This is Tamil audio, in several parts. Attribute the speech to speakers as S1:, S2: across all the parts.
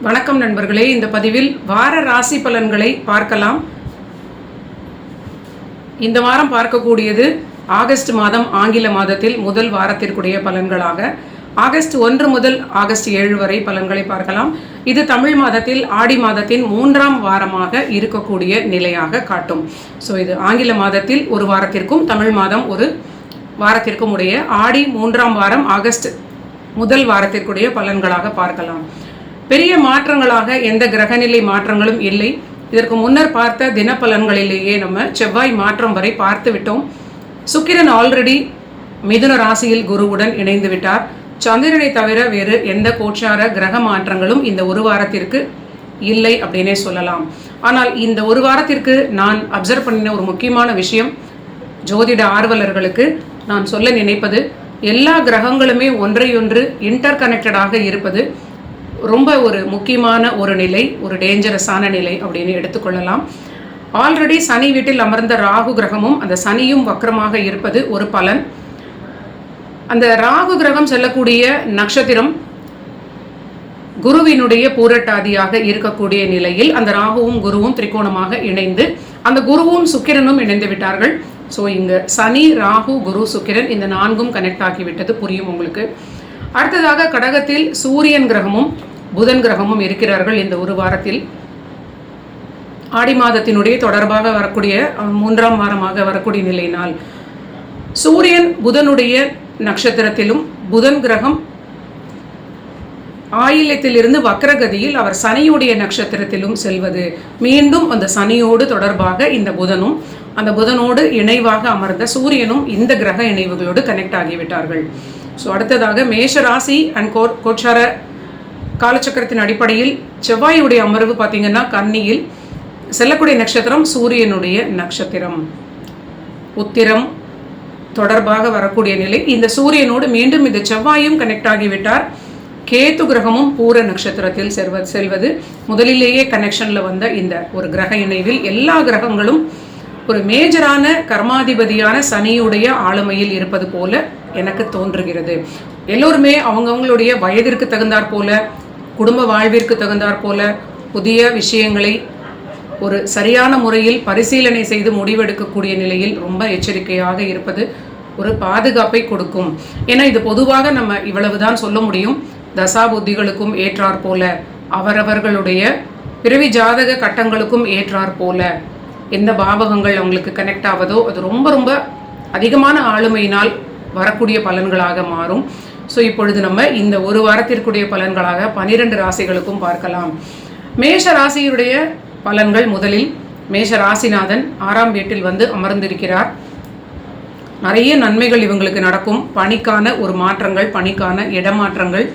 S1: வணக்கம் நண்பர்களே. இந்த பதிவில் வார ராசி பலன்களை பார்க்கலாம். இந்த வாரம் பார்க்கக்கூடியது ஆகஸ்ட் மாதம் ஆங்கில மாதத்தில் முதல் வாரத்திற்குரிய பலன்களாக ஆகஸ்ட் 1 முதல் ஆகஸ்ட் 7 வரை பலன்களை பார்க்கலாம். இது தமிழ் மாதத்தில் ஆடி மாதத்தின் 3ஆம் வாரமாக இருக்கக்கூடிய நிலையாக காட்டும். ஸோ இது ஆங்கில மாதத்தில் ஒரு வாரத்திற்கும் தமிழ் மாதம் ஒரு வாரத்திற்கும் உடைய ஆடி 3ஆம் வாரம் ஆகஸ்ட் முதல் வாரத்திற்குரிய பலன்களாக பார்க்கலாம். பெரிய மாற்றங்களாக எந்த கிரகநிலை மாற்றங்களும் இல்லை. இதற்கு முன்னர் பார்த்த தினப்பலன்களிலேயே நம்ம செவ்வாய் மாற்றம் வரை பார்த்து விட்டோம். சுக்கிரன் ஆல்ரெடி மிதுன ராசியில் குருவுடன் இணைந்து விட்டார். சந்திரனை தவிர வேறு எந்த கோச்சார கிரக மாற்றங்களும் இந்த ஒரு வாரத்திற்கு இல்லை அப்படின்னே சொல்லலாம். ஆனால் இந்த ஒரு வாரத்திற்கு நான் அப்சர்வ் பண்ணின ஒரு முக்கியமான விஷயம், ஜோதிட ஆர்வலர்களுக்கு நான் சொல்ல நினைப்பது, எல்லா கிரகங்களுமே ஒன்றையொன்று இன்டர் கனெக்டடாக இருப்பது ரொம்ப ஒரு முக்கியமான ஒரு நிலை, ஒரு டேஞ்சரஸான நிலை அப்படின்னு எடுத்துக்கொள்ளலாம். ஆல்ரெடி சனி வீட்டில் அமர்ந்த ராகு கிரகமும் அந்த சனியும் வக்ரமாக இருப்பது ஒரு பலன். அந்த ராகு கிரகம் செல்லக்கூடிய நட்சத்திரம் குருவினுடைய பூரட்டாதியாக இருக்கக்கூடிய நிலையில் அந்த ராகுவும் குருவும் திரிகோணமாக இணைந்து அந்த குருவும் சுக்கிரனும் இணைந்து விட்டார்கள். ஸோ இங்கே சனி, ராகு, குரு, சுக்கிரன் இந்த 4ம் கனெக்ட் ஆகிவிட்டது, புரியும் உங்களுக்கு. அடுத்ததாக கடகத்தில் சூரியன் கிரகமும் புதன் கிரகமும் இருக்கிறார்கள். இந்த ஒரு வாரத்தில் ஆடி மாதத்தினுடைய தொடர்பாக வரக்கூடிய 3ஆம் வாரமாக வரக்கூடிய நிலையினால் சூரியன் புதனுடைய நட்சத்திரத்திலும் புதன் கிரகம் ஆயில்யத்திலிருந்து வக்ரகதியில் அவர் சனியுடைய நட்சத்திரத்திலும் செல்வது, மீண்டும் அந்த சனியோடு தொடர்பாக இந்த புதனும் அந்த புதனோடு இணைவாக அமர்ந்த சூரியனும் இந்த கிரக இணைவுகளோடு கனெக்ட் ஆகிவிட்டார்கள். ஸோ அடுத்ததாக மேஷ ராசி அண்ட் கோச்சார காலச்சக்கரத்தின் அடிப்படையில் செவ்வாயுடைய அமர்வு பார்த்தீங்கன்னா கன்னியில், செல்லக்கூடிய நட்சத்திரம் சூரியனுடைய நட்சத்திரம் உத்திரம் தொடர்பாக வரக்கூடிய நிலை. இந்த சூரியனோடு மீண்டும் இந்த செவ்வாயும் கனெக்ட் ஆகிவிட்டார். கேத்து கிரகமும் பூர நட்சத்திரத்தில் செல்வது முதலிலேயே கனெக்ஷனில் வந்த இந்த ஒரு கிரக இணைவில் எல்லா கிரகங்களும் ஒரு மேஜரான கர்மாதிபதியான சனியுடைய ஆளுமையில் இருப்பது போல எனக்கு தோன்றுகிறது. எல்லோருமே அவங்கவுங்களுடைய வயதிற்கு தகுந்தாற் போல, குடும்ப வாழ்விற்கு தகுந்தாற் போல புதிய விஷயங்களை ஒரு சரியான முறையில் பரிசீலனை செய்து முடிவெடுக்கக்கூடிய நிலையில் ரொம்ப எச்சரிக்கையாக இருப்பது ஒரு பாதுகாப்பை கொடுக்கும். ஏன்னா இது பொதுவாக நம்ம இவ்வளவுதான் சொல்ல முடியும். தசாபுத்திகளுக்கும் ஏற்றாற் போல, அவரவர்களுடைய பிறவி ஜாதக கட்டங்களுக்கும் ஏற்றாற் போல எந்த பாவகங்கள் அவங்களுக்கு கனெக்ட் ஆவதோ அது ரொம்ப ரொம்ப அதிகமான ஆளுமையினால் வரக்கூடிய பலன்களாக மாறும். ஸோ இப்பொழுது நம்ம இந்த ஒரு வாரத்திற்குரிய பலன்களாக 12 ராசிகளுக்கும் பார்க்கலாம். மேஷ ராசியுடைய பலன்கள் முதலில் மேஷ ராசிநாதன் 6ஆம் வீட்டில் வந்து அமர்ந்திருக்கிறார். நிறைய நன்மைகள் இவங்களுக்கு நடக்கும். பணிக்கான ஒரு மாற்றங்கள், பணிக்கான இடமாற்றங்கள்,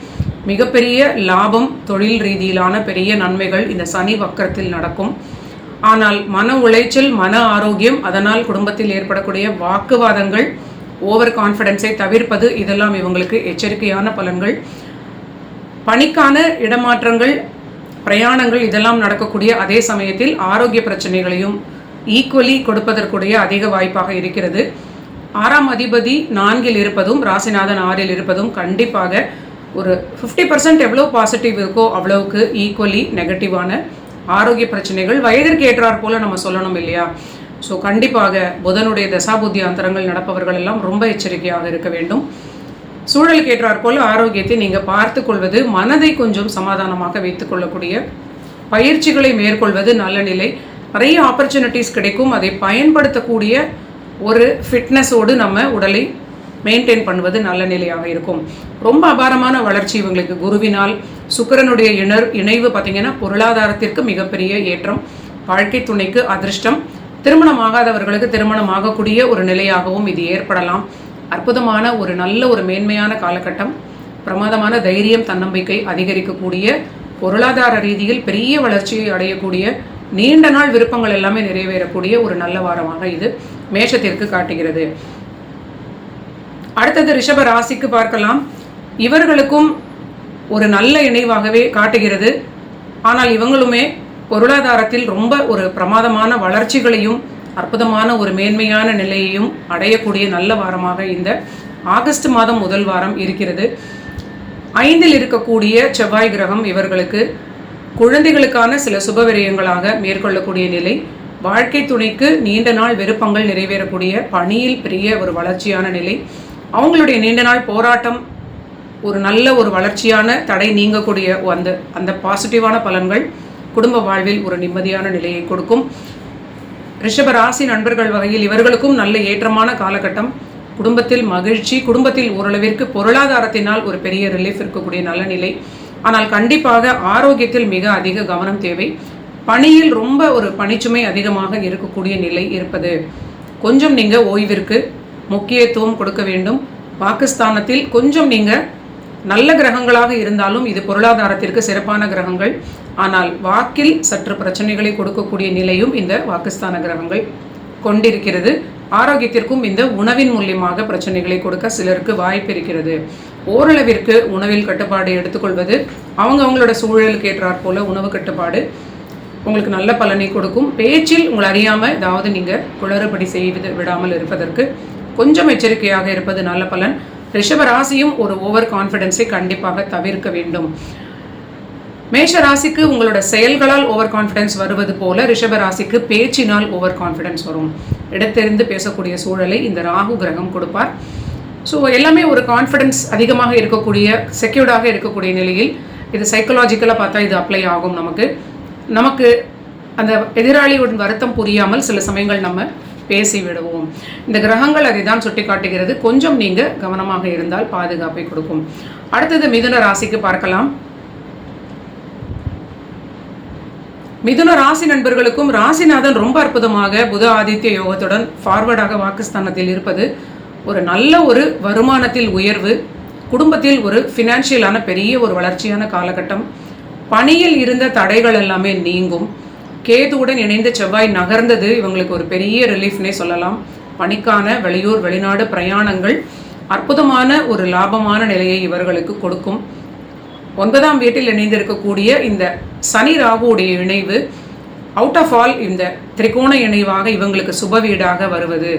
S1: மிகப்பெரிய லாபம், தொழில் ரீதியிலான பெரிய நன்மைகள் இந்த சனி வக்கரத்தில் நடக்கும். ஆனால் மன உளைச்சல், மன ஆரோக்கியம், அதனால் குடும்பத்தில் ஏற்படக்கூடிய வாக்குவாதங்கள், ஓவர் கான்ஃபிடென்ஸை தவிர்ப்பது, இதெல்லாம் இவங்களுக்கு எச்சரிக்கையான பலன்கள். பணிக்கான இடமாற்றங்கள், பிரயாணங்கள் இதெல்லாம் நடக்கக்கூடிய அதே சமயத்தில் ஆரோக்கிய பிரச்சனைகளையும் ஈக்குவலி கொடுப்பதற்குடைய அதிக வாய்ப்பாக இருக்கிறது. 6ஆம் அதிபதி 4இல் இருப்பதும் ராசிநாதன் 6இல் இருப்பதும் கண்டிப்பாக ஒரு 50% எவ்வளோ பாசிட்டிவ் இருக்கோ அவ்வளவுக்கு ஈக்குவலி நெகட்டிவான ஆரோக்கிய பிரச்சனைகள் வயதிற்கு ஏற்றாற் போல நம்ம சொல்லணும் இல்லையா. ஸோ கண்டிப்பாக புதனுடைய தசாபுத்தி அந்தரங்கள் நடப்பவர்கள் எல்லாம் ரொம்ப எச்சரிக்கையாக இருக்க வேண்டும். சூழலுக்கு ஏற்றாற் போல ஆரோக்கியத்தை நீங்கள் பார்த்து கொள்வது, மனதை கொஞ்சம் சமாதானமாக வைத்துக் கொள்ளக்கூடிய பயிற்சிகளை மேற்கொள்வது நல்ல நிலை. நிறைய ஆப்பர்ச்சுனிட்டிஸ் கிடைக்கும். அதை பயன்படுத்தக்கூடிய ஒரு ஃபிட்னஸோடு நம்ம உடலை மெயின்டைன் பண்ணுவது நல்ல நிலையாக இருக்கும். ரொம்ப அபாரமான வளர்ச்சி இவங்களுக்கு குருவினால். சுக்கிரனுடைய இணைவு பார்த்திங்கன்னா பொருளாதாரத்திற்கு மிகப்பெரிய ஏற்றம், வாழ்க்கை துணைக்கு அதிர்ஷ்டம், திருமணமாகாதவர்களுக்கு திருமணம் ஆகக்கூடிய ஒரு நிலையாகவும் இது ஏற்படலாம். அற்புதமான ஒரு நல்ல ஒரு மேன்மையான காலகட்டம். பிரமாதமான தைரியம், தன்னம்பிக்கை அதிகரிக்கக்கூடிய, பொருளாதார ரீதியில் பெரிய வளர்ச்சியை அடையக்கூடிய, நீண்ட நாள் விருப்பங்கள் எல்லாமே நிறைவேறக்கூடிய ஒரு நல்ல வாரமாக இது மேஷத்திற்கு காட்டுகிறது. அடுத்தது ரிஷப ராசிக்கு பார்க்கலாம். இவர்களுக்கும் ஒரு நல்ல இணைவாகவே காட்டுகிறது. ஆனால் இவங்களுமே பொருளாதாரத்தில் ரொம்ப ஒரு பிரமாதமான வளர்ச்சிகளையும் அற்புதமான ஒரு மேன்மையான நிலையையும் அடையக்கூடிய நல்ல வாரமாக இந்த ஆகஸ்ட் மாதம் முதல் வாரம் இருக்கிறது. 5இல் இருக்கக்கூடிய செவ்வாய் கிரகம் இவர்களுக்கு குழந்தைகளுக்கான சில சுபவிரயங்களாக மேற்கொள்ளக்கூடிய நிலை, வாழ்க்கை துணைக்கு நீண்ட நாள் விருப்பங்கள் நிறைவேறக்கூடிய, பணியில் பெரிய ஒரு வளர்ச்சியான நிலை, அவங்களுடைய நீண்ட நாள் போராட்டம் ஒரு நல்ல ஒரு வளர்ச்சியான தடை நீங்கக்கூடிய அந்த பாசிட்டிவான பலன்கள் குடும்ப வாழ்வில் ஒரு நிம்மதியான நிலையை கொடுக்கும். ரிஷப ராசி நண்பர்கள் வகையில் இவர்களுக்கும் நல்ல ஏற்றமான காலகட்டம். குடும்பத்தில் மகிழ்ச்சி, குடும்பத்தில் ஓரளவிற்கு பொருளாதாரத்தினால் ஒரு பெரிய ரிலீஃப் இருக்கக்கூடிய நல்ல நிலை. ஆனால் கண்டிப்பாக ஆரோக்கியத்தில் மிக அதிக கவனம் தேவை. பணியில் ரொம்ப ஒரு பணிச்சுமை அதிகமாக இருக்கக்கூடிய நிலை இருப்பது. கொஞ்சம் நீங்கள் ஓய்விற்கு முக்கியத்துவம் கொடுக்க வேண்டும். வாக்குஸ்தானத்தில் கொஞ்சம் நீங்கள் நல்ல கிரகங்களாக இருந்தாலும் இது பொருளாதாரத்திற்கு சிறப்பான கிரகங்கள். ஆனால் வாக்கில் சற்று பிரச்சனைகளை கொடுக்கக்கூடிய நிலையும் இந்த வாக்குஸ்தான கிரகங்கள் கொண்டிருக்கிறது. ஆரோக்கியத்திற்கும் இந்த உணவின் மூலியமாக பிரச்சனைகளை கொடுக்க சிலருக்கு வாய்ப்பு இருக்கிறது. ஓரளவிற்கு உணவில் கட்டுப்பாடு எடுத்துக்கொள்வது, அவங்களோட சூழலுக்கு ஏற்றாற் போல உணவு கட்டுப்பாடு உங்களுக்கு நல்ல பலனை கொடுக்கும். பேச்சில் உங்களை அறியாமல் ஏதாவது நீங்கள் குளறுபடி செய்து விடாமல் இருப்பதற்கு கொஞ்சம் எச்சரிக்கையாக இருப்பது நல்ல பலன். ரிஷப ராசியும் ஒரு ஓவர் கான்ஃபிடென்ஸை கண்டிப்பாக தவிர்க்க வேண்டும். மேஷ ராசிக்கு உங்களோட செயல்களால் ஓவர் கான்ஃபிடென்ஸ் வருவது போல ரிஷப ராசிக்கு பேச்சினால் ஓவர் கான்ஃபிடென்ஸ் வரும். இடத்தெறிந்து பேசக்கூடிய சூழலை இந்த ராகு கிரகம் கொடுப்பார். ஸோ எல்லாமே ஒரு கான்ஃபிடென்ஸ் அதிகமாக இருக்கக்கூடிய, செக்யூர்டாக இருக்கக்கூடிய நிலையில் இது சைக்கலாஜிக்கலாக பார்த்தா இது அப்ளை ஆகும். நமக்கு அந்த எதிராளியுடன் வருத்தம் புரியாமல் சில சமயங்கள் நம்ம பேசி விடுவோம். இந்த கிரகங்கள் அதை தான் சுட்டி காட்டுகிறது. கொஞ்சம் நீங்கள் கவனமாக இருந்தால் பாதுகாப்பை கொடுக்கும். அடுத்தது மிதுன ராசிக்கு பார்க்கலாம். மிதுன ராசி நண்பர்களுக்கும் ராசிநாதன் ரொம்ப அற்புதமாக புத ஆதித்ய யோகத்துடன் ஃபார்வர்டாக வாக்குஸ்தானத்தில் இருப்பது ஒரு நல்ல ஒரு வருமானத்தில் உயர்வு, குடும்பத்தில் ஒரு ஃபினான்ஷியலான பெரிய ஒரு வளர்ச்சியான காலகட்டம். பணியில் இருந்த தடைகள் எல்லாமே நீங்கும். கேதுவுடன் இணைந்த செவ்வாய் நகர்ந்தது இவங்களுக்கு ஒரு பெரிய ரிலீஃப்னே சொல்லலாம். பணிக்கான வெளியூர் வெளிநாடு பிரயாணங்கள் அற்புதமான ஒரு லாபமான நிலையை இவர்களுக்கு கொடுக்கும். 9ஆம் வீட்டில் இணைந்திருக்கக்கூடிய இந்த சனி ராகுடைய இணைவு அவுட் ஆஃப் ஆல் இந்த திரிகோண இணைவாக இவங்களுக்கு சுப வீடாக வருவது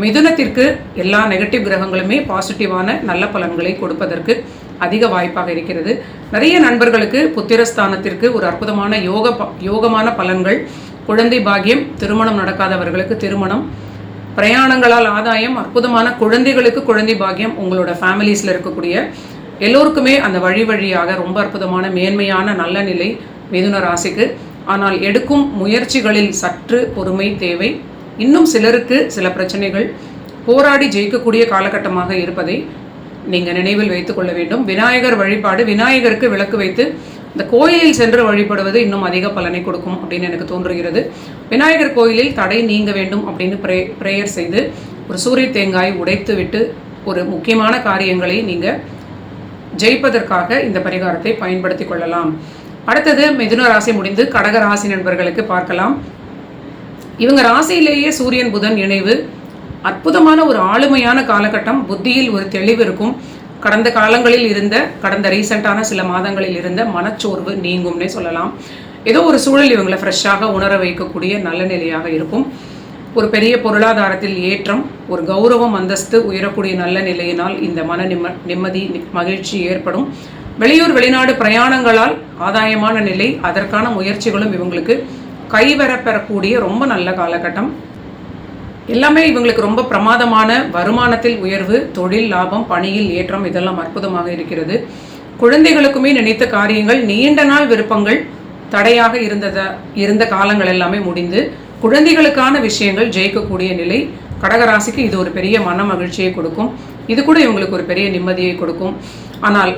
S1: மிதுனத்திற்கு எல்லா நெகட்டிவ் கிரகங்களுமே பாசிட்டிவான நல்ல பலன்களை கொடுப்பதற்கு அதிக வாய்ப்பாக இருக்கிறது. நிறைய நண்பர்களுக்கு புத்திரஸ்தானத்திற்கு ஒரு அற்புதமான யோகமான பலன்கள், குழந்தை பாக்கியம், திருமணம் நடக்காதவர்களுக்கு திருமணம், பிரயாணங்களால் ஆதாயம், அற்புதமான குழந்தைகளுக்கு குழந்தை பாக்கியம், உங்களோட ஃபேமிலிஸில் இருக்கக்கூடிய எல்லோருக்குமே அந்த வழியாக ரொம்ப அற்புதமான மேன்மையான நல்ல நிலை மிதுன ராசிக்கு. ஆனால் எடுக்கும் முயற்சிகளில் சற்று பொறுமை தேவை. இன்னும் சிலருக்கு சில பிரச்சனைகள் போராடி ஜெயிக்கக்கூடிய காலகட்டமாக இருப்பதை நீங்கள் நினைவில் வைத்துக் கொள்ள வேண்டும். விநாயகர் வழிபாடு, விநாயகருக்கு விளக்கு வைத்து இந்த கோயிலில் சென்று வழிபடுவது இன்னும் அதிக பலனை கொடுக்கும் அப்படின்னு எனக்கு தோன்றுகிறது. விநாயகர் கோயிலில் தடை நீங்க வேண்டும் அப்படின்னு ப்ரேயர் செய்து ஒரு சூரிய தேங்காய் உடைத்து விட்டு ஒரு முக்கியமான காரியங்களை நீங்கள் ஜெயிப்பதற்காக இந்த பரிகாரத்தை பயன்படுத்தி கொள்ளலாம். அடுத்தது மிதுன ராசி முடிந்து கடக ராசி நண்பர்களுக்கு பார்க்கலாம். இவங்க ராசியிலேயே சூரியன் புதன் இணைவு அற்புதமான ஒரு ஆளுமையான காலகட்டம். புத்தியில் ஒரு தெளிவு இருக்கும். கடந்த ரீசெண்டான சில மாதங்களில் இருந்த மனச்சோர்வு நீங்கும்னே சொல்லலாம். ஏதோ ஒரு சூழல் இவங்களை ஃப்ரெஷ்ஷாக உணர வைக்கக்கூடிய நல்ல நிலையாக இருக்கும். ஒரு பெரிய பொருளாதாரத்தில் ஏற்றம், ஒரு கௌரவம் அந்தஸ்து உயரக்கூடிய நல்ல நிலையினால் இந்த மன நிம்மதி மகிழ்ச்சி ஏற்படும். வெளியூர் வெளிநாடு பிரயாணங்களால் ஆதாயமான நிலை, அதற்கான முயற்சிகளும் இவங்களுக்கு கைவரப்பெறக்கூடிய ரொம்ப நல்ல காலகட்டம். எல்லாமே இவங்களுக்கு ரொம்ப பிரமாதமான வருமானத்தில் உயர்வு, தொழில் லாபம், பணியில் ஏற்றம், இதெல்லாம் அற்புதமாக இருக்கிறது. குழந்தைகளுக்குமே நினைத்த காரியங்கள், நீண்ட நாள் விருப்பங்கள் தடையாக இருந்த காலங்கள் எல்லாமே முடிந்து குழந்தைகளுக்கான விஷயங்கள் ஜெயிக்கக்கூடிய நிலை. கடகராசிக்கு இது ஒரு பெரிய மன மகிழ்ச்சியை கொடுக்கும். இது கூட இவங்களுக்கு ஒரு பெரிய நிம்மதியை கொடுக்கும். ஆனால்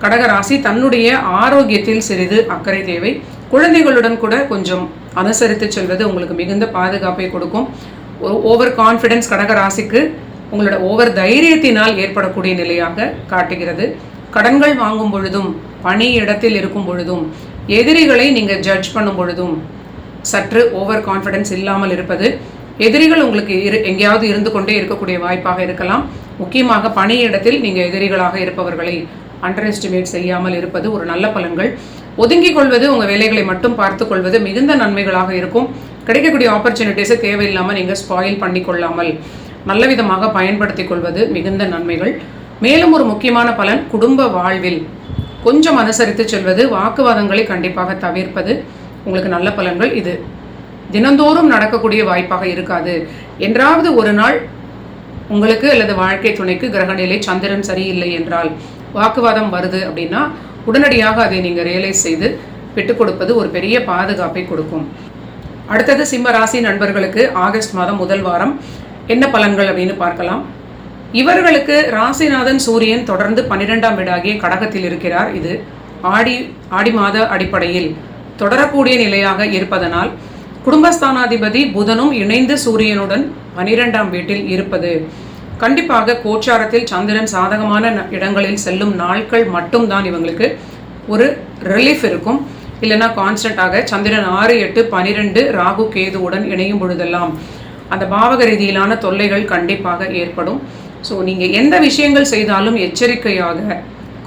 S1: கடகராசி தன்னுடைய ஆரோக்கியத்தில் சிறிது அக்கறை தேவை. குழந்தைகளுடன் கூட கொஞ்சம் அனுசரித்து செல்வது உங்களுக்கு மிகுந்த பாதுகாப்பை கொடுக்கும். ஓவர் கான்ஃபிடென்ஸ் கடகராசிக்கு உங்களோட ஓவர் தைரியத்தினால் ஏற்படக்கூடிய நிலையாக காட்டுகிறது. கடன்கள் வாங்கும் பொழுதும், பணி இடத்தில் இருக்கும் பொழுதும், எதிரிகளை நீங்கள் ஜட்ஜ் பண்ணும் பொழுதும் சற்று ஓவர் கான்ஃபிடென்ஸ் இல்லாமல் இருப்பது, எதிரிகள் உங்களுக்கு எங்கேயாவது இருந்து கொண்டே இருக்கக்கூடிய வாய்ப்பாக இருக்கலாம். முக்கியமாக பணியிடத்தில் நீங்கள் எதிரிகளாக இருப்பவர்களை அண்டர் எஸ்டிமேட் செய்யாமல் இருப்பது ஒரு நல்ல பலன்கள். ஒதுங்கிக் கொள்வது, உங்கள் வேலைகளை மட்டும் பார்த்து கொள்வது மிகுந்த நன்மைகளாக இருக்கும். கிடைக்கக்கூடிய ஆப்பர்ச்சுனிட்டிஸை தேவையில்லாமல் நீங்கள் ஸ்பாயில் பண்ணி கொள்ளாமல் நல்ல விதமாக பயன்படுத்தி கொள்வது மிகுந்த நன்மைகள். மேலும் ஒரு முக்கியமான பலன், குடும்ப வாழ்வில் கொஞ்சம் அனுசரித்து செல்வது, வாக்குவாதங்களை கண்டிப்பாக தவிர்ப்பது உங்களுக்கு நல்ல பலன்கள். இது தினந்தோறும் நடக்கக்கூடிய வாய்ப்பாக இருக்காது. என்றாவது ஒரு நாள் உங்களுக்கு அல்லது வாழ்க்கை துணைக்கு கிரகநிலை சந்திரன் சரியில்லை என்றால் வாக்குவாதம் வருது அப்படின்னா உடனடியாக அதை நீங்கள் ரியலைஸ் செய்து விட்டு கொடுப்பது ஒரு பெரிய பாதுகாப்பை கொடுக்கும். அடுத்தது சிம்ம ராசி நண்பர்களுக்கு ஆகஸ்ட் மாதம் முதல் வாரம் என்ன பலன்கள் அப்படின்னு பார்க்கலாம். இவர்களுக்கு ராசிநாதன் சூரியன் தொடர்ந்து 12ஆம் வீடாகிய கடகத்தில் இருக்கிறார். இது ஆடி மாத அடிப்படையில் தொடரக்கூடிய நிலையாக இருப்பதனால் குடும்பஸ்தானாதிபதி புதனும் இணைந்து சூரியனுடன் 12ஆம் வீட்டில் இருப்பது கண்டிப்பாக கோச்சாரத்தில் சந்திரன் சாதகமான இடங்களில் செல்லும் நாட்கள் மட்டும்தான் இவங்களுக்கு ஒரு ரிலீஃப் இருக்கும். இல்லைன்னா கான்ஸ்டன்டாக சந்திரன் 6, 8, 12 ராகு கேதுவுடன் இணையும் பொழுதெல்லாம் அந்த பாவக ரீதியிலான தொல்லைகள் கண்டிப்பாக ஏற்படும். ஸோ நீங்கள் எந்த விஷயங்கள் செய்தாலும் எச்சரிக்கையாக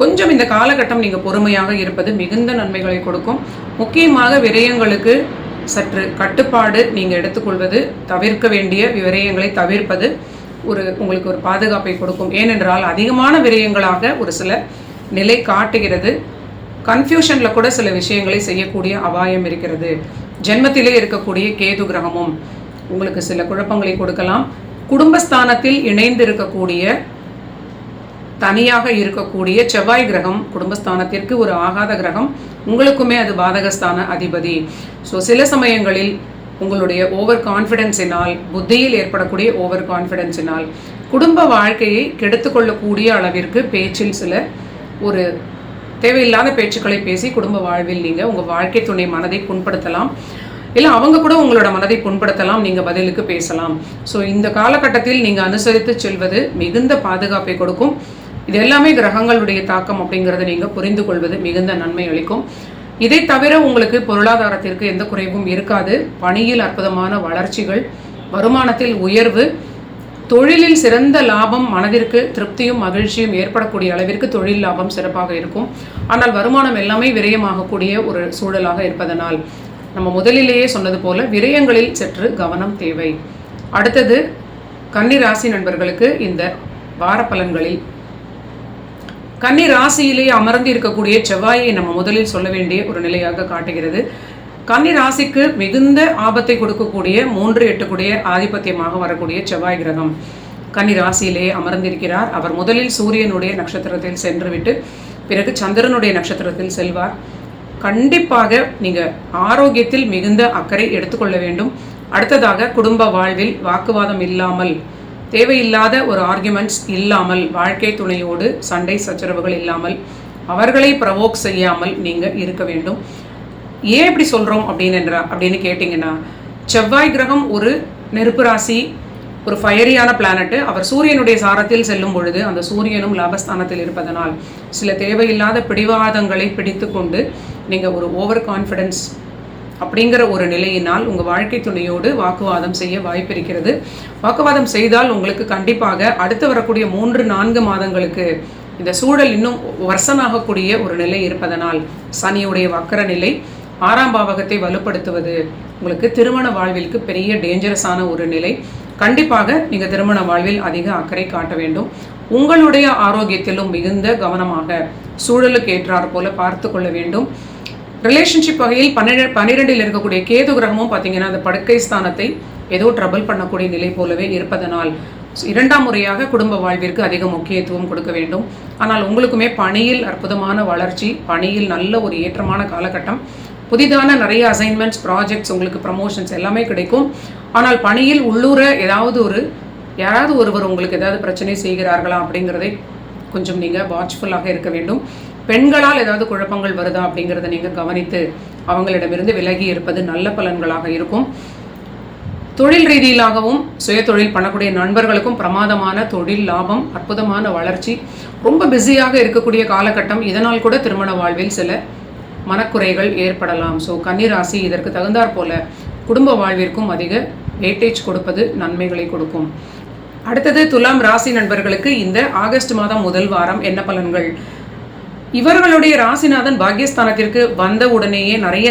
S1: கொஞ்சம் இந்த காலகட்டம் நீங்கள் பொறுமையாக இருப்பது மிகுந்த நன்மைகளை கொடுக்கும். முக்கியமாக விரயங்களுக்கு சற்று கட்டுப்பாடு நீங்கள் எடுத்துக்கொள்வது, தவிர்க்க வேண்டிய விரயங்களை தவிர்ப்பது உங்களுக்கு ஒரு பாதுகாப்பை கொடுக்கும். ஏனென்றால் அதிகமான விரயங்களாக ஒரு சில நிலை காட்டுகிறது. கன்ஃபியூஷனில் கூட சில விஷயங்களை செய்யக்கூடிய அபாயம் இருக்கிறது. ஜென்மத்திலே இருக்கக்கூடிய கேது கிரகமும் உங்களுக்கு சில குழப்பங்களை கொடுக்கலாம். குடும்பஸ்தானத்தில் இணைந்து இருக்கக்கூடிய தனியாக இருக்கக்கூடிய செவ்வாய் கிரகம் குடும்பஸ்தானத்திற்கு ஒரு ஆகாத கிரகம், உங்களுக்குமே அது பாதகஸ்தான அதிபதி. ஸோ சில சமயங்களில் உங்களுடைய ஓவர் கான்ஃபிடென்ஸினால், புத்தியில் ஏற்படக்கூடிய ஓவர் கான்ஃபிடென்ஸினால் குடும்ப வாழ்க்கையை கெடுத்துக்கொள்ளக்கூடிய அளவிற்கு பேச்சில் சில ஒரு தேவையில்லாத பேச்சுக்களை பேசி குடும்ப வாழ்வில் நீங்கள் உங்கள் வாழ்க்கை துணை மனதை புண்படுத்தலாம். இல்லை அவங்க கூட உங்களோட மனதை புண்படுத்தலாம், நீங்கள் பதிலுக்கு பேசலாம். ஸோ இந்த காலகட்டத்தில் நீங்கள் அனுசரித்து செல்வது மிகுந்த பாதுகாப்பை கொடுக்கும். இது எல்லாமே கிரகங்களுடைய தாக்கம் அப்படிங்கிறத நீங்கள் புரிந்து கொள்வது மிகுந்த நன்மை அளிக்கும். இதை தவிர உங்களுக்கு பொருளாதாரத்திற்கு எந்த குறைவும் இருக்காது. பணியில் அற்புதமான வளர்ச்சிகள், வருமானத்தில் உயர்வு, தொழிலில் சிறந்த லாபம், மனதிற்கு திருப்தியும் மகிழ்ச்சியும் ஏற்படக்கூடிய அளவிற்கு தொழில் லாபம் சிறப்பாக இருக்கும். ஆனால் வருமானம் எல்லாமே விரயமாகக்கூடிய ஒரு சூழலாக இருப்பதனால் நம்ம முதலிலேயே சொன்னது போல விரயங்களில் சற்று கவனம் தேவை. அடுத்தது கன்னி ராசி நண்பர்களுக்கு இந்த வார பலன்களில் கன்னி ராசியிலே அமர்ந்து இருக்கக்கூடிய செவ்வாயை நம்ம முதலில் சொல்ல வேண்டிய ஒரு நிலையாக காட்டுகிறது. கன்னி ராசிக்கு மிகுந்த ஆபத்தை கொடுக்கக்கூடிய 3, 8 கூடிய ஆதிபத்தியமாக வரக்கூடிய செவ்வாய் கிரகம் கன்னி ராசியிலே அமர்ந்திருக்கிறார். அவர் முதலில் சூரியனுடைய நட்சத்திரத்தில் சென்றுவிட்டு பிறகு சந்திரனுடைய நட்சத்திரத்தில் செல்வார். கண்டிப்பாக நீங்கள் ஆரோக்கியத்தில் மிகுந்த அக்கறை எடுத்துக்கொள்ள வேண்டும். அடுத்ததாக குடும்ப வாழ்வில் வாக்குவாதம் இல்லாமல், தேவையில்லாத ஒரு ஆர்குமெண்ட்ஸ் இல்லாமல், வாழ்க்கை துணையோடு சண்டை சச்சரவுகள் இல்லாமல், அவர்களை ப்ரவோக் செய்யாமல் நீங்கள் இருக்க வேண்டும். ஏன் இப்படி சொல்கிறோம் அப்படின்னு கேட்டிங்கன்னா, செவ்வாய் கிரகம் ஒரு நெருப்பு ராசி, ஒரு ஃபயரியான பிளானட்டு. அவர் சூரியனுடைய சாரத்தில் செல்லும் பொழுது அந்த சூரியனும் லாபஸ்தானத்தில் இருப்பதனால் சில தேவையில்லாத பிடிவாதங்களை பிடித்து கொண்டு நீங்கள் ஒரு ஓவர் கான்ஃபிடென்ஸ் அப்படிங்கிற ஒரு நிலையினால் உங்கள் வாழ்க்கை துணையோடு வாக்குவாதம் செய்ய வாய்ப்பு இருக்கிறது. வாக்குவாதம் செய்தால் உங்களுக்கு கண்டிப்பாக அடுத்து வரக்கூடிய 3-4 மாதங்களுக்கு இந்த சூழல் இன்னும் வர்சனாகக்கூடிய ஒரு நிலை இருப்பதனால் சனியுடைய வக்கர நிலை 6ஆம் பாவகத்தை வலுப்படுத்துவது உங்களுக்கு திருமண வாழ்விற்கு பெரிய டேஞ்சரஸான ஒரு நிலை. கண்டிப்பாக நீங்கள் திருமண வாழ்வில் அதிக அக்கறை காட்ட வேண்டும். உங்களுடைய ஆரோக்கியத்திலும் மிகுந்த கவனமாக சூழலுக்கு ஏற்றாற் போல பார்த்து கொள்ள வேண்டும். ரிலேஷன்ஷிப் வகையில் 12 இருக்கக்கூடிய கேது கிரகமும் பார்த்தீங்கன்னா அந்த படுக்கை ஸ்தானத்தை ஏதோ ட்ரபிள் பண்ணக்கூடிய நிலை போலவே இருப்பதனால் 2ஆம் முறையாக குடும்ப வாழ்விற்கு அதிக முக்கியத்துவம் கொடுக்க வேண்டும். ஆனால் உங்களுக்குமே பணியில் அற்புதமான வளர்ச்சி, பணியில் நல்ல ஒரு ஏற்றமான காலகட்டம், புதிதான நிறைய அசைன்மெண்ட்ஸ், ப்ராஜெக்ட்ஸ், உங்களுக்கு ப்ரமோஷன்ஸ் எல்லாமே கிடைக்கும். ஆனால் பணியில் உள்ளூர யாராவது ஒருவர் உங்களுக்கு ஏதாவது பிரச்சனை செய்கிறார்களா அப்படிங்கிறதை கொஞ்சம் நீங்கள் வாட்ச்ஃபுல்லாக இருக்க வேண்டும். பெண்களால் ஏதாவது குழப்பங்கள் வருதா அப்படிங்கிறத நீங்கள் கவனித்து அவங்களிடமிருந்து விலகி இருப்பது நல்ல பலன்களாக இருக்கும். தொழில் ரீதியிலாகவும் சுய தொழில் பண்ணக்கூடிய நண்பர்களுக்கும் பிரமாதமான தொழில் லாபம், அற்புதமான வளர்ச்சி, ரொம்ப பிஸியாக இருக்கக்கூடிய காலகட்டம். இதனால் கூட திருமண வாழ்வில் சில மனக்குறைகள் ஏற்படலாம். ஸோ கன்னிராசி இதற்கு தகுந்தாற் போல குடும்ப வாழ்விற்கும் அதிக வெயிட்டேஜ் கொடுப்பது நன்மைகளை கொடுக்கும். அடுத்தது துலாம் ராசி நண்பர்களுக்கு இந்த ஆகஸ்ட் மாதம் முதல் வாரம் என்ன பலன்கள்? இவர்களுடைய ராசிநாதன் பாக்யஸ்தானத்திற்கு வந்த உடனேயே நிறைய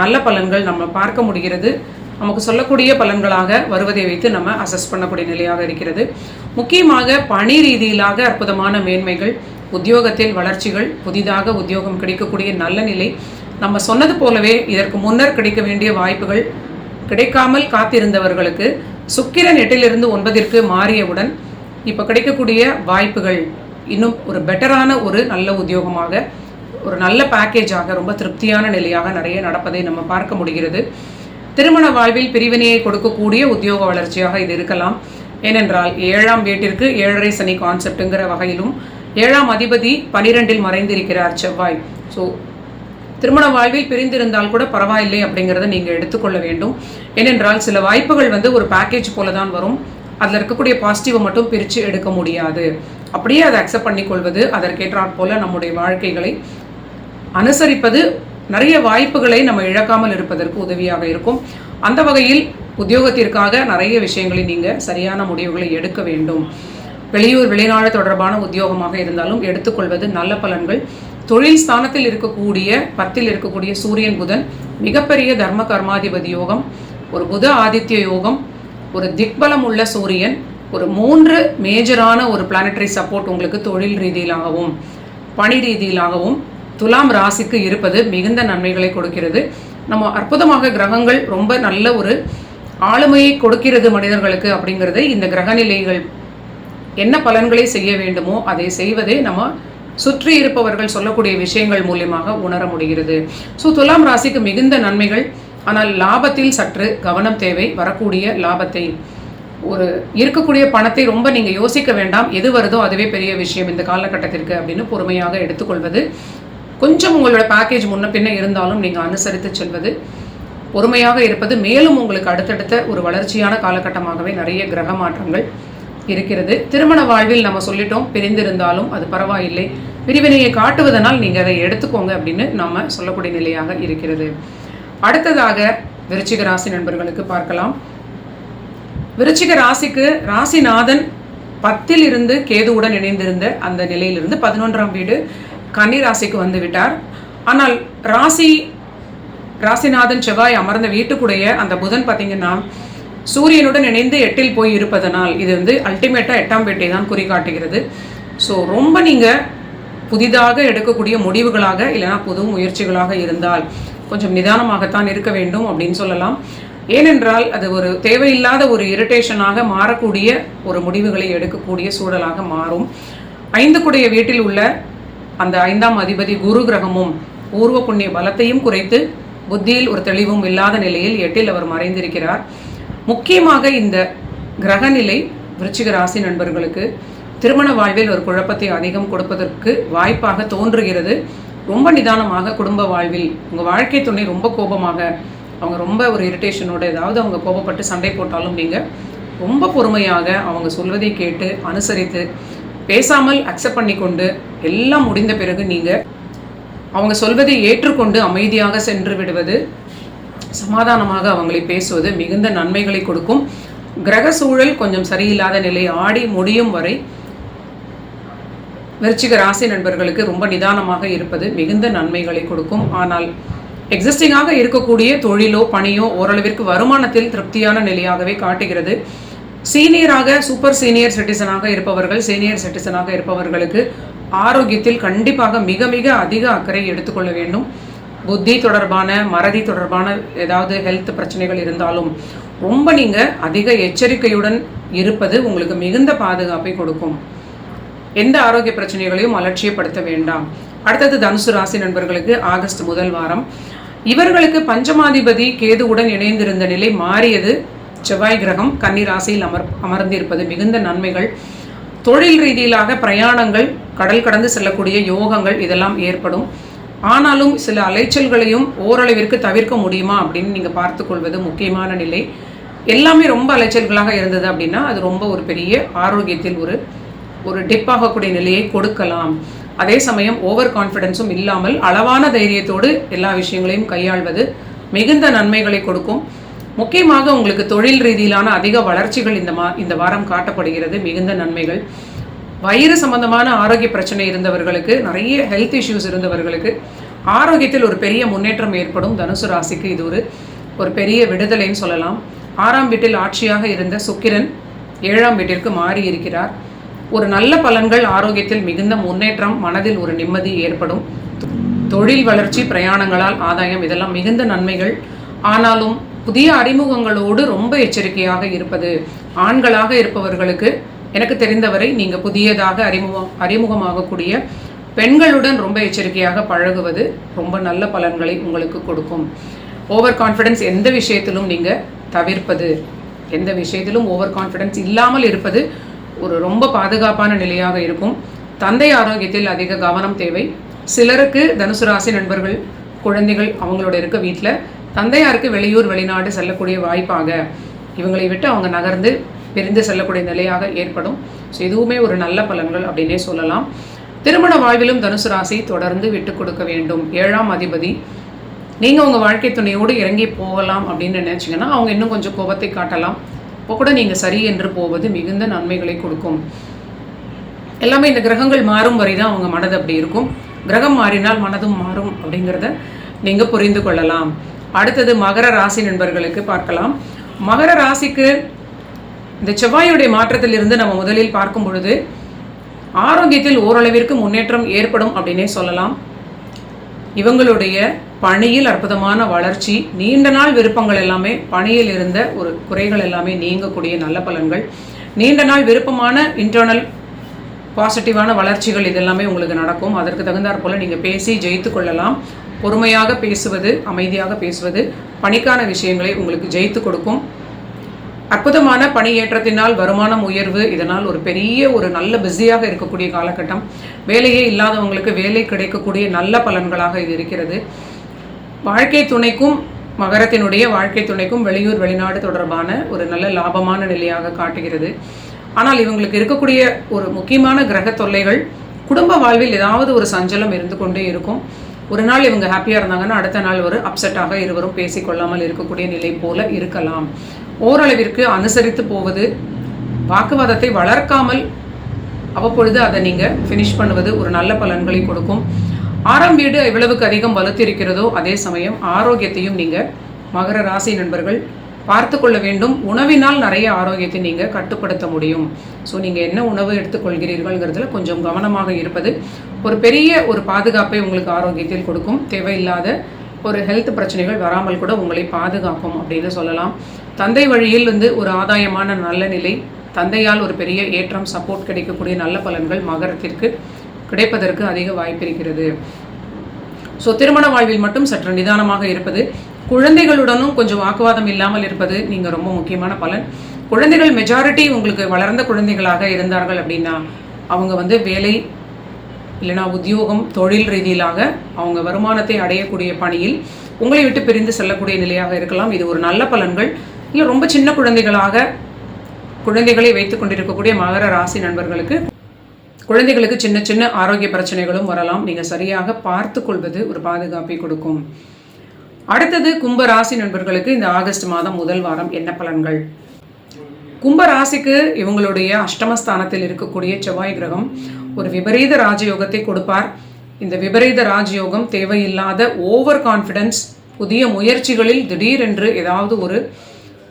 S1: நல்ல பலன்கள் நம்ம பார்க்க முடிகிறது. நமக்கு சொல்லக்கூடிய பலன்களாக வருவதை வைத்து நம்ம அசஸ் பண்ணக்கூடிய நிலையாக இருக்கிறது. முக்கியமாக பணி ரீதியிலாக அற்புதமான மேன்மைகள், உத்தியோகத்தில் வளர்ச்சிகள், புதிதாக உத்தியோகம் கிடைக்கக்கூடிய நல்ல நிலை. நம்ம சொன்னது போலவே இதற்கு முன்னர் கிடைக்க வேண்டிய வாய்ப்புகள் கிடைக்காமல் காத்திருந்தவர்களுக்கு சுக்கிரன் 8லிருந்து 9ற்கு மாறியவுடன் இப்போ கிடைக்கக்கூடிய வாய்ப்புகள் இன்னும் ஒரு பெட்டரான ஒரு நல்ல உத்தியோகமாக, ஒரு நல்ல பேக்கேஜாக, ரொம்ப திருப்தியான நிலையாக நிறைய நடப்பதை நம்ம பார்க்க முடிகிறது. திருமண வாழ்வில் பிரிவினையை கொடுக்கக்கூடிய உத்தியோக வளர்ச்சியாக இது இருக்கலாம். ஏனென்றால் 7ஆம் வீட்டிற்கு 7.5 சனி கான்செப்டுங்கிற வகையிலும் 7ஆம் அதிபதி 12இல் மறைந்திருக்கிறார் செவ்வாய். ஸோ திருமண வாழ்வில் பிரிந்திருந்தால் கூட பரவாயில்லை அப்படிங்கிறத நீங்கள் எடுத்துக்கொள்ள வேண்டும். ஏனென்றால் சில வாய்ப்புகள் ஒரு பேக்கேஜ் போல தான் வரும். அதில் இருக்கக்கூடிய பாசிட்டிவை மட்டும் பிரித்து எடுக்க முடியாது. அப்படியே அதை அக்செப்ட் பண்ணிக்கொள்வது, அதற்கேற்றாற் போல நம்முடைய வாழ்க்கைகளை அனுசரிப்பது நிறைய வாய்ப்புகளை நம்ம இழக்காமல் இருப்பதற்கு உதவியாக இருக்கும். அந்த வகையில் உத்தியோகத்திற்காக நிறைய விஷயங்களை நீங்கள் சரியான முடிவுகளை எடுக்க வேண்டும். வெளியூர் வெளிநாடு தொடர்பான உத்தியோகமாக இருந்தாலும் எடுத்துக்கொள்வது நல்ல பலன்கள். தொழில் ஸ்தானத்தில் இருக்கக்கூடிய 10ல் இருக்கக்கூடிய சூரியன் புதன் மிகப்பெரிய தர்ம கர்மாதிபதி யோகம், ஒரு புத ஆதித்ய யோகம், ஒரு திக்பலம் உள்ள சூரியன், ஒரு 3 மேஜரான ஒரு பிளானட்டரி சப்போர்ட் உங்களுக்கு தொழில் ரீதியிலாகவும் பணி ரீதியிலாகவும் துலாம் ராசிக்கு இருப்பது மிகுந்த நன்மைகளை கொடுக்கிறது. நம்ம அற்புதமாக கிரகங்கள் ரொம்ப நல்ல ஒரு ஆளுமையை கொடுக்கிறது மனிதர்களுக்கு அப்படிங்கிறது இந்த கிரகநிலைகள் என்ன பலன்களை செய்ய வேண்டுமோ அதை செய்வதே நம்ம சுற்றி இருப்பவர்கள் சொல்லக்கூடிய விஷயங்கள் மூலியமாக உணர முடிகிறது. ஸோ துலாம் ராசிக்கு மிகுந்த நன்மைகள். ஆனால் லாபத்தில் சற்று கவனம் தேவை. வரக்கூடிய லாபத்தை, ஒரு இருக்கக்கூடிய பணத்தை ரொம்ப நீங்கள் யோசிக்க வேண்டாம். எது வருதோ அதுவே பெரிய விஷயம் இந்த காலகட்டத்திற்கு அப்படின்னு பொறுமையாக எடுத்துக்கொள்வது, கொஞ்சம் உங்களோட பேக்கேஜ் முன்ன பின்ன இருந்தாலும் நீங்கள் அனுசரித்து செல்வது, பொறுமையாக இருப்பது மேலும் உங்களுக்கு அடுத்தடுத்த ஒரு வளர்ச்சியான காலகட்டமாகவே நிறைய கிரக மாற்றங்கள் இருக்கிறது. திருமண வாழ்வில் நம்ம சொல்லிட்டோம், பிரிந்திருந்தாலும் அது பரவாயில்லை, பிரிவினையை காட்டுவதனால் நீங்கள் அதை எடுத்துக்கோங்க அப்படின்னு நம்ம சொல்லக்கூடிய நிலையாக இருக்கிறது. அடுத்ததாக விருச்சிக ராசி நண்பர்களுக்கு பார்க்கலாம். விருச்சிக ராசிக்கு ராசிநாதன் 10ல் இருந்து கேதுவுடன் இணைந்திருந்த அந்த நிலையிலிருந்து 11ஆம் வீடு கன்னி ராசிக்கு வந்து விட்டார். ஆனால் ராசிநாதன் செவ்வாய் அமர்ந்த வீட்டுக்குடைய அந்த புதன் பார்த்தீங்கன்னா சூரியனுடன் இணைந்து 8ல் போய் இருப்பதனால் இது அல்டிமேட்டாக 8ஆம் வீட்டை தான் குறிகாட்டுகிறது. ஸோ ரொம்ப நீங்கள் புதிதாக எடுக்கக்கூடிய முடிவுகளாக இல்லைனா புது முயற்சிகளாக இருந்தால் கொஞ்சம் நிதானமாகத்தான் இருக்க வேண்டும் அப்படின்னு சொல்லலாம். ஏனென்றால் அது ஒரு தேவையில்லாத ஒரு இரிட்டேஷனாக மாறக்கூடிய ஒரு முடிவுகளை எடுக்கக்கூடிய சூழலாக மாறும். 5க்குடைய வீட்டில் உள்ள அந்த 5ஆம் அதிபதி குரு கிரகமும் பூர்வ புண்ணிய பலத்தையும் குறைத்து புத்தியில் ஒரு தெளிவும் இல்லாத நிலையில் 8ல் அவர் மறைந்திருக்கிறார். முக்கியமாக இந்த கிரகநிலை விருச்சிக ராசி நண்பர்களுக்கு திருமண வாழ்வில் ஒரு குழப்பத்தை அதிகம் கொடுப்பதற்கு வாய்ப்பாக தோன்றுகிறது. ரொம்ப நிதானமாக குடும்ப வாழ்வில் உங்கள் வாழ்க்கை துணை ரொம்ப கோபமாக, அவங்க ரொம்ப ஒரு இரிட்டேஷனோட ஏதாவது அவங்க கோபப்பட்டு சண்டை போட்டாலும் நீங்கள் ரொம்ப பொறுமையாக அவங்க சொல்வதை கேட்டு அனுசரித்து பேசாமல் அக்செப்ட் பண்ணி கொண்டு எல்லாம் முடிந்த பிறகு நீங்கள் அவங்க சொல்வதை ஏற்றுக்கொண்டு அமைதியாக சென்று விடுவது, சமாதானமாக அவங்களை பேசுவது மிகுந்த நன்மைகளை கொடுக்கும். கிரக சூழல் கொஞ்சம் சரியில்லாத நிலை ஆடி முடியும் வரை விருச்சிக ராசி நண்பர்களுக்கு ரொம்ப நிதானமாக இருப்பது மிகுந்த நன்மைகளை கொடுக்கும். ஆனால் எக்ஸிஸ்டிங்காக இருக்கக்கூடிய தொழிலோ பணியோ ஓரளவிற்கு வருமானத்தில் திருப்தியான நிலையாகவே காட்டுகிறது. சீனியராக சூப்பர் சீனியர் சிட்டிசனாக இருப்பவர்கள், சீனியர் சிட்டிசனாக இருப்பவர்களுக்கு ஆரோக்கியத்தில் கண்டிப்பாக மிக மிக அதிக அக்கறை எடுத்துக்கொள்ள வேண்டும். புத்தி தொடர்பான மறதி தொடர்பான ஏதாவது ஹெல்த் பிரச்சனைகள் இருந்தாலும் ரொம்ப நீங்கள் அதிக எச்சரிக்கையுடன் இருப்பது உங்களுக்கு மிகுந்த பாதுகாப்பை கொடுக்கும். எந்த ஆரோக்கிய பிரச்சனைகளையும் அலட்சியப்படுத்த வேண்டாம். அடுத்தது தனுசு ராசி நண்பர்களுக்கு ஆகஸ்ட் முதல் வாரம் இவர்களுக்கு பஞ்சமாதிபதி கேதுவுடன் இணைந்திருந்த நிலை மாறியது. செவ்வாய் கிரகம் கன்னி ராசியில் அமர்ந்திருப்பது மிகுந்த நன்மைகள். தொழில் ரீதியிலாக பிரயாணங்கள், கடல் கடந்து செல்லக்கூடிய யோகங்கள் இதெல்லாம் ஏற்படும். ஆனாலும் சில அலைச்சல்களையும் ஓரளவிற்கு தவிர்க்க முடியுமா அப்படின்னு நீங்கள் பார்த்துக்கொள்வது முக்கியமான நிலை. எல்லாமே ரொம்ப அலைச்சல்களாக இருந்தது அப்படின்னா அது ரொம்ப ஒரு பெரிய ஆரோக்கியத்தில் ஒரு டிப்பாகக்கூடிய நிலையை கொடுக்கலாம். அதே சமயம் ஓவர் கான்ஃபிடென்ஸும் இல்லாமல் அளவான தைரியத்தோடு எல்லா விஷயங்களையும் கையாள்வது மிகுந்த நன்மைகளை கொடுக்கும். முக்கியமாக உங்களுக்கு தொழில் ரீதியிலான அதிக வளர்ச்சிகள் இந்த வாரம் காட்டப்படுகிறது. மிகுந்த நன்மைகள். வயிறு சம்பந்தமான ஆரோக்கிய பிரச்சனை இருந்தவர்களுக்கு, நிறைய ஹெல்த் இஷ்யூஸ் இருந்தவர்களுக்கு ஆரோக்கியத்தில் ஒரு பெரிய முன்னேற்றம் ஏற்படும். தனுசு ராசிக்கு இது ஒரு பெரிய விடுதலைன்னு சொல்லலாம். 6ஆம் வீட்டில் ஆட்சியாக இருந்த சுக்கிரன் 7ஆம் வீட்டிற்கு மாறி இருக்கிறார். ஒரு நல்ல பலன்கள், ஆரோக்கியத்தில் மிகுந்த முன்னேற்றம், மனதில் ஒரு நிம்மதி ஏற்படும். தொழில் வளர்ச்சி, பிரயாணங்களால் ஆதாயம், இதெல்லாம் மிகுந்த நன்மைகள். ஆனாலும் புதிய அறிமுகங்களோடு ரொம்ப எச்சரிக்கையாக இருப்பது. ஆண்களாக இருப்பவர்களுக்கு எனக்கு தெரிந்தவரை நீங்கள் புதியதாக அறிமுகமாகக்கூடிய பெண்களுடன் ரொம்ப எச்சரிக்கையாக பழகுவது ரொம்ப நல்ல பலன்களை உங்களுக்கு கொடுக்கும். ஓவர் கான்ஃபிடென்ஸ் எந்த விஷயத்திலும் நீங்கள் தவிர்ப்பது, எந்த விஷயத்திலும் ஓவர் கான்ஃபிடென்ஸ் இல்லாமல் இருப்பது ஒரு ரொம்ப பாதுகாப்பான நிலையாக இருக்கும். தந்தை ஆரோக்கியத்தில் அதிக கவனம் தேவை. சிலருக்கு தனுசு ராசி நண்பர்கள் குழந்தைகள் அவங்களோட இருக்க வீட்டில் தந்தையாருக்கு வெளியூர் வெளிநாடு செல்லக்கூடிய வாய்ப்பாக இவங்களை விட்டு அவங்க நகர்ந்து பிரிந்து செல்லக்கூடிய நிலையாக ஏற்படும். ஸோ இதுவுமே ஒரு நல்ல பலன்கள் அப்படின்னே சொல்லலாம். திருமண வாழ்விலும் தனுசு ராசி தொடர்ந்து விட்டு கொடுக்க வேண்டும். 7ஆம் அதிபதி, நீங்கள் உங்கள் வாழ்க்கை துணையோடு இறங்கி போகலாம் அப்படின்னு நினச்சிங்கன்னா அவங்க இன்னும் கொஞ்சம் கோபத்தை காட்டலாம். இப்போ கூட நீங்கள் சரி என்று போவது மிகுந்த நன்மைகளை கொடுக்கும். எல்லாமே இந்த கிரகங்கள் மாறும் வரை தான் அவங்க மனது அப்படி இருக்கும். கிரகம் மாறினால் மனதும் மாறும் அப்படிங்கிறத நீங்கள் புரிந்து கொள்ளலாம். அடுத்தது மகர ராசி நண்பர்களுக்கு பார்க்கலாம். மகர ராசிக்கு இந்த செவ்வாயுடைய மாற்றத்திலிருந்து நம்ம முதலில் பார்க்கும் பொழுது ஆரோக்கியத்தில் ஓரளவிற்கு முன்னேற்றம் ஏற்படும் அப்படின்னே சொல்லலாம். இவங்களுடைய பணியில் அற்புதமான வளர்ச்சி, நீண்ட நாள் விருப்பங்கள் எல்லாமே, பணியில் இருந்த ஒரு குறைகள் எல்லாமே நீங்கக்கூடிய நல்ல பலன்கள், நீண்ட நாள் விருப்பமான இன்டர்னல் பாசிட்டிவான வளர்ச்சிகள் இதெல்லாமே உங்களுக்கு நடக்கும். அதற்கு தகுந்தாற் போல் நீங்கள் பேசி ஜெயித்து கொள்ளலாம். பொறுமையாக பேசுவது, அமைதியாக பேசுவது பணிக்கான விஷயங்களை உங்களுக்கு ஜெயித்து கொடுக்கும். அற்புதமான பணி ஏற்றத்தினால் வருமானம் உயர்வு, இதனால் ஒரு பெரிய ஒரு நல்ல பிஸியாக இருக்கக்கூடிய காலகட்டம். வேலையே இல்லாதவங்களுக்கு வேலை கிடைக்கக்கூடிய நல்ல பலன்களாக இது இருக்கிறது. வாழ்க்கை துணைக்கும் மகரத்தினுடைய வாழ்க்கை துணைக்கும் வெளியூர் வெளிநாடு தொடர்பான ஒரு நல்ல லாபமான நிலையாக காட்டுகிறது. ஆனால் இவங்களுக்கு இருக்கக்கூடிய ஒரு முக்கியமான கிரக தொல்லைகள், குடும்ப வாழ்வில் ஏதாவது ஒரு சஞ்சலம் இருந்து கொண்டே இருக்கும். ஒரு நாள் இவங்க ஹாப்பியாக இருந்தாங்கன்னா அடுத்த நாள் ஒரு அப்செட்டாக இருவரும் பேசிக்கொள்ளாமல் இருக்கக்கூடிய நிலை போல இருக்கலாம். ஓரளவிற்கு அனுசரித்து போவது, வாக்குவாதத்தை வளர்க்காமல் அவ்வப்பொழுது அதை நீங்கள் ஃபினிஷ் பண்ணுவது ஒரு நல்ல பலன்களை கொடுக்கும். 6ஆம் வீடு எவ்வளவுக்கு அதிகம் வலுத்திருக்கிறதோ அதே சமயம் ஆரோக்கியத்தையும் நீங்கள் மகர ராசி நண்பர்கள் பார்த்து கொள்ள வேண்டும். உணவினால் நிறைய ஆரோக்கியத்தை நீங்கள் கட்டுப்படுத்த முடியும். ஸோ நீங்கள் என்ன உணவு எடுத்துக்கொள்கிறீர்கள்ங்கிறதுல கொஞ்சம் கவனமாக இருப்பது ஒரு பெரிய ஒரு பாதுகாப்பை உங்களுக்கு ஆரோக்கியத்தில் கொடுக்கும். தேவையில்லாத ஒரு ஹெல்த் பிரச்சனைகள் வராமல் கூட உங்களை பாதுகாக்கும் அப்படின்னு சொல்லலாம். தந்தை வழியில் ஒரு ஆதாயமான நல்ல நிலை, தந்தையால் ஒரு பெரிய ஏற்றம், சப்போர்ட் கிடைக்கக்கூடிய நல்ல பலன்கள் மகரத்திற்கு கிடைப்பதற்கு அதிக வாய்ப்பு இருக்கிறது. ஸோ திருமண வாழ்வில் மட்டும் சற்று நிதானமாக இருப்பது, குழந்தைகளுடனும் கொஞ்சம் வாக்குவாதம் இல்லாமல் இருப்பது நீங்கள் ரொம்ப முக்கியமான பலன். குழந்தைகள் மெஜாரிட்டி உங்களுக்கு வளர்ந்த குழந்தைகளாக இருந்தார்கள் அப்படின்னா அவங்க வேலை இல்லைனா உத்தியோகம், தொழில் ரீதியிலாக அவங்க வருமானத்தை அடையக்கூடிய பணியில் உங்களை விட்டு பிரிந்து செல்லக்கூடிய நிலையாக இருக்கலாம். இது ஒரு நல்ல பலன்கள். இல்லை ரொம்ப சின்ன குழந்தைகளை வைத்து கொண்டிருக்கக்கூடிய மகர ராசி நண்பர்களுக்கு குழந்தைகளுக்கு சின்ன சின்ன ஆரோக்கிய பிரச்சனைகளும் வரலாம். நீங்கள் சரியாக பார்த்து கொள்வது ஒரு பாதுகாப்பை கொடுக்கும். அடுத்தது கும்ப ராசி நண்பர்களுக்கு இந்த ஆகஸ்ட் மாதம் முதல் வாரம் என்ன பலன்கள்? கும்ப ராசிக்கு இவங்களுடைய அஷ்டமஸ்தானத்தில் இருக்கக்கூடிய செவ்வாய் கிரகம் ஒரு விபரீத ராஜயோகத்தை கொடுப்பார். இந்த விபரீத ராஜயோகம் தேவையில்லாத ஓவர் கான்ஃபிடென்ஸ், புதிய முயற்சிகளில் திடீரென்று ஏதாவது ஒரு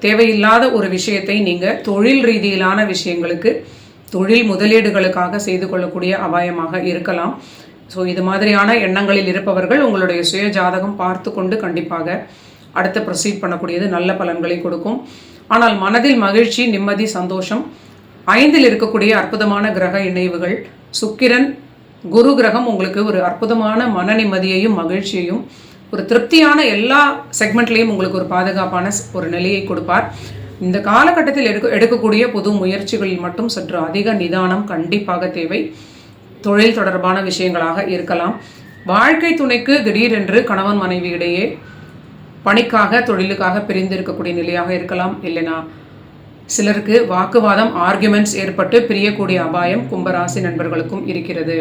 S1: தேவையில்லாத ஒரு விஷயத்தை நீங்கள் தொழில் ரீதியிலான விஷயங்களுக்கு, தொழில் முதலீடுகளுக்காக செய்து கொள்ளக்கூடிய அபாயமாக இருக்கலாம். ஸோ இது மாதிரியான எண்ணங்களில் இருப்பவர்கள் உங்களுடைய சுய ஜாதகம் பார்த்து கொண்டு கண்டிப்பாக அடுத்து ப்ரொசீட் பண்ணக்கூடியது நல்ல பலன்களை கொடுக்கும். ஆனால் மனதில் மகிழ்ச்சி, நிம்மதி, சந்தோஷம், 5இல் இருக்கக்கூடிய அற்புதமான கிரக இணைவுகள், சுக்கிரன் குரு கிரகம் உங்களுக்கு ஒரு அற்புதமான மன நிம்மதியையும் மகிழ்ச்சியையும் ஒரு திருப்தியான எல்லா செக்மெண்ட்லேயும் உங்களுக்கு ஒரு பாதுகாப்பான ஒரு நிலையை கொடுப்பார். இந்த காலகட்டத்தில் எடுக்கக்கூடிய புது முயற்சிகளில் மட்டும் சற்று அதிக நிதானம் கண்டிப்பாக தேவை. தொழில் தொடர்பான விஷயங்களாக இருக்கலாம். வாழ்க்கை துணைக்கு திடீரென்று கணவன் மனைவி இடையே பணிக்காக தொழிலுக்காக பிரிந்து இருக்கக்கூடிய நிலையாக இருக்கலாம். இல்லைனா சிலருக்கு வாக்குவாதம், ஆர்குமெண்ட்ஸ் ஏற்பட்டு பிரியக்கூடிய அபாயம் கும்பராசி நண்பர்களுக்கும் இருக்கிறது.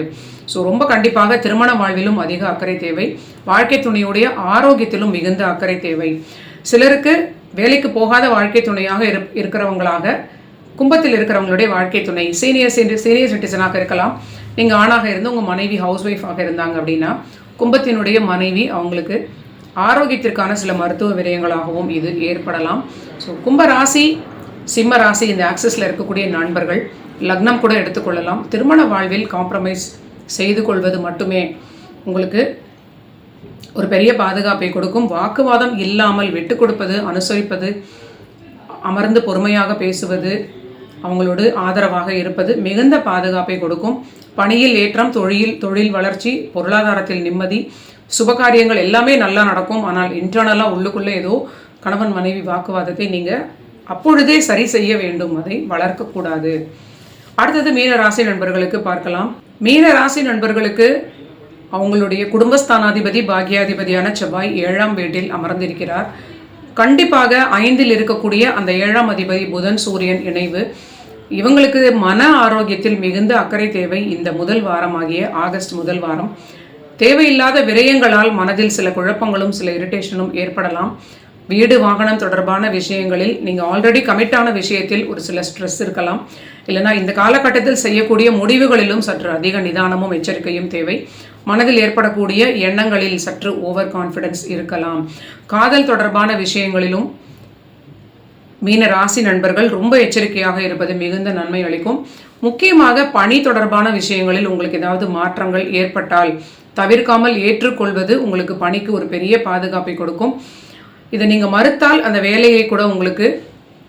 S1: ஸோ ரொம்ப கண்டிப்பாக திருமண வாழ்விலும் அதிக அக்கறை தேவை. வாழ்க்கை துணையுடைய ஆரோக்கியத்திலும் மிகுந்த அக்கறை தேவை. சிலருக்கு வேலைக்கு போகாத வாழ்க்கை துணையாக இருக்கிறவங்களாக கும்பத்தில் இருக்கிறவங்களுடைய வாழ்க்கை துணை சீனியர் சிட்டிசனாக இருக்கலாம். நீங்கள் ஆணாக இருந்து உங்கள் மனைவி ஹவுஸ் ஒய்ஃபாக இருந்தாங்க அப்படின்னா கும்பத்தினுடைய மனைவி அவங்களுக்கு ஆரோக்கியத்திற்கான சில மருத்துவ விரயங்களாகவும் இது ஏற்படலாம். ஸோ கும்ப ராசி சிம்ம ராசி இந்த ஆக்சஸில் இருக்கக்கூடிய நண்பர்கள் லக்னம் கூட எடுத்துக்கொள்ளலாம். திருமண வாழ்வில் காம்ப்ரமைஸ் செய்து கொள்வது மட்டுமே உங்களுக்கு ஒரு பெரிய பாதுகாப்பை கொடுக்கும். வாக்குவாதம் இல்லாமல் விட்டு கொடுப்பது, அனுசரிப்பது, அமர்ந்து பொறுமையாக பேசுவது, அவங்களோடு ஆதரவாக இருப்பது மிகுந்த பாதுகாப்பை கொடுக்கும். பணியில் ஏற்றம், தொழில் வளர்ச்சி, பொருளாதாரத்தில் நிம்மதி, சுபகாரியங்கள் எல்லாமே நல்லா நடக்கும். ஆனால் இன்டர்னலாக உள்ளுக்குள்ளே ஏதோ கணவன் மனைவி வாக்குவாதத்தை நீங்கள் அப்பொழுதே சரி செய்ய வேண்டும், அதை வளர்க்கக்கூடாது. அடுத்தது மீன ராசி நண்பர்களுக்கு பார்க்கலாம். மீன ராசி நண்பர்களுக்கு அவங்களுடைய குடும்பஸ்தானாதிபதி பாக்யாதிபதியான செவ்வாய் 7ஆம் வீட்டில் அமர்ந்திருக்கிறார். கண்டிப்பாக 5இல் இருக்கக்கூடிய அந்த 7ஆம் அதிபதி புதன் சூரியன் இணைவு இவங்களுக்கு மன ஆரோக்கியத்தில் மிகுந்த அக்கறை தேவை. இந்த முதல் வாரமாகிய ஆகஸ்ட் முதல் வாரம் தேவையில்லாத விரயங்களால் மனதில் சில குழப்பங்களும் சில இரிட்டேஷனும் ஏற்படலாம். வீடு வாகனம் தொடர்பான விஷயங்களில் நீங்கள் ஆல்ரெடி கமிட்டான விஷயத்தில் ஒரு சில ஸ்ட்ரெஸ் இருக்கலாம். இல்லைனா இந்த காலகட்டத்தில் செய்யக்கூடிய முடிவுகளிலும் சற்று அதிக நிதானமும் எச்சரிக்கையும் தேவை. மனதில் ஏற்படக்கூடிய எண்ணங்களில் சற்று ஓவர் கான்ஃபிடென்ஸ் இருக்கலாம். காதல் தொடர்பான விஷயங்களிலும் மீன ராசி நண்பர்கள் ரொம்ப எச்சரிக்கையாக இருப்பது மிகுந்த நன்மை அளிக்கும். முக்கியமாக பணி தொடர்பான விஷயங்களில் உங்களுக்கு ஏதாவது மாற்றங்கள் ஏற்பட்டால் தவிர்க்காமல் ஏற்றுக்கொள்வது உங்களுக்கு பணிக்கு ஒரு பெரிய பாதுகாப்பை கொடுக்கும். இதை நீங்கள் மறுத்தால் அந்த வேலையை கூட உங்களுக்கு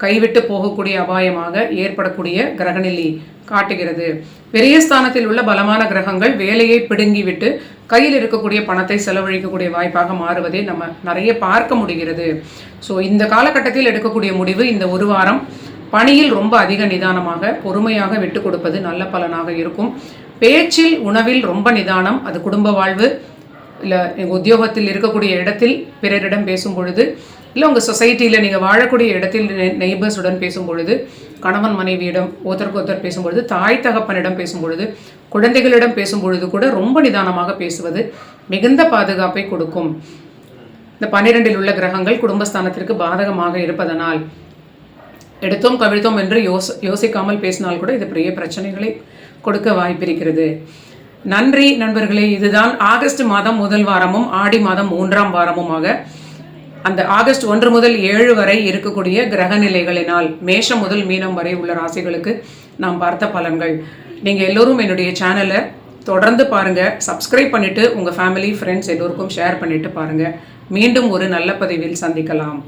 S1: கைவிட்டு போகக்கூடிய அபாயமாக ஏற்படக்கூடிய கிரகநிலை காட்டுகிறது. பெரிய ஸ்தானத்தில் உள்ள பலமான கிரகங்கள் வேலையை பிடுங்கிவிட்டு கையில் இருக்கக்கூடிய பணத்தை செலவழிக்கக்கூடிய வாய்ப்பாக மாறுவதை நம்ம நிறைய பார்க்க முடிகிறது. ஸோ இந்த காலகட்டத்தில் எடுக்கக்கூடிய முடிவு இந்த ஒரு வாரம் பணியில் ரொம்ப அதிக நிதானமாக பொறுமையாக விட்டு கொடுப்பது நல்ல பலனாக இருக்கும். பேச்சில் உணவில் ரொம்ப நிதானம். அது குடும்ப வாழ்வு, இல்லை எங்கள் உத்தியோகத்தில் இருக்கக்கூடிய இடத்தில் பிறரிடம் பேசும் பொழுது, இல்லை உங்கள் சொசைட்டியில் நீங்கள் வாழக்கூடிய இடத்தில் நெய்பர்ஸுடன் பேசும் பொழுது, கணவன் மனைவியிடம் ஒருத்தருக்கு ஒருத்தர் பேசும்பொழுது, தாய் தகப்பனிடம் பேசும்பொழுது, குழந்தைகளிடம் பேசும்பொழுது கூட ரொம்ப நிதானமாக பேசுவது மிகுந்த பாதுகாப்பை கொடுக்கும். இந்த 12இல் உள்ள கிரகங்கள் குடும்பஸ்தானத்திற்கு பாதகமாக இருப்பதனால் எடுத்தோம் கவிழ்த்தோம் என்று யோசிக்காமல் பேசினால் கூட இது பெரிய பிரச்சனைகளை கொடுக்க வாய்ப்பிருக்கிறது. நன்றி நண்பர்களே. இதுதான் ஆகஸ்ட் மாதம் முதல் வாரமும் ஆடி மாதம் 3ஆம் வாரமுமாக அந்த ஆகஸ்ட் 1 முதல் 7 வரை இருக்கக்கூடிய கிரக நிலைகளினால் மேஷம் முதல் மீனம் வரை உள்ள ராசிகளுக்கு நாம் பார்த்த பலன்கள். நீங்கள் எல்லோரும் என்னுடைய சேனலை தொடர்ந்து பாருங்கள். சப்ஸ்கிரைப் பண்ணிவிட்டு உங்கள் ஃபேமிலி ஃப்ரெண்ட்ஸ் எல்லோருக்கும் ஷேர் பண்ணிவிட்டு பாருங்கள். மீண்டும் ஒரு நல்ல பதிவில் சந்திக்கலாம்.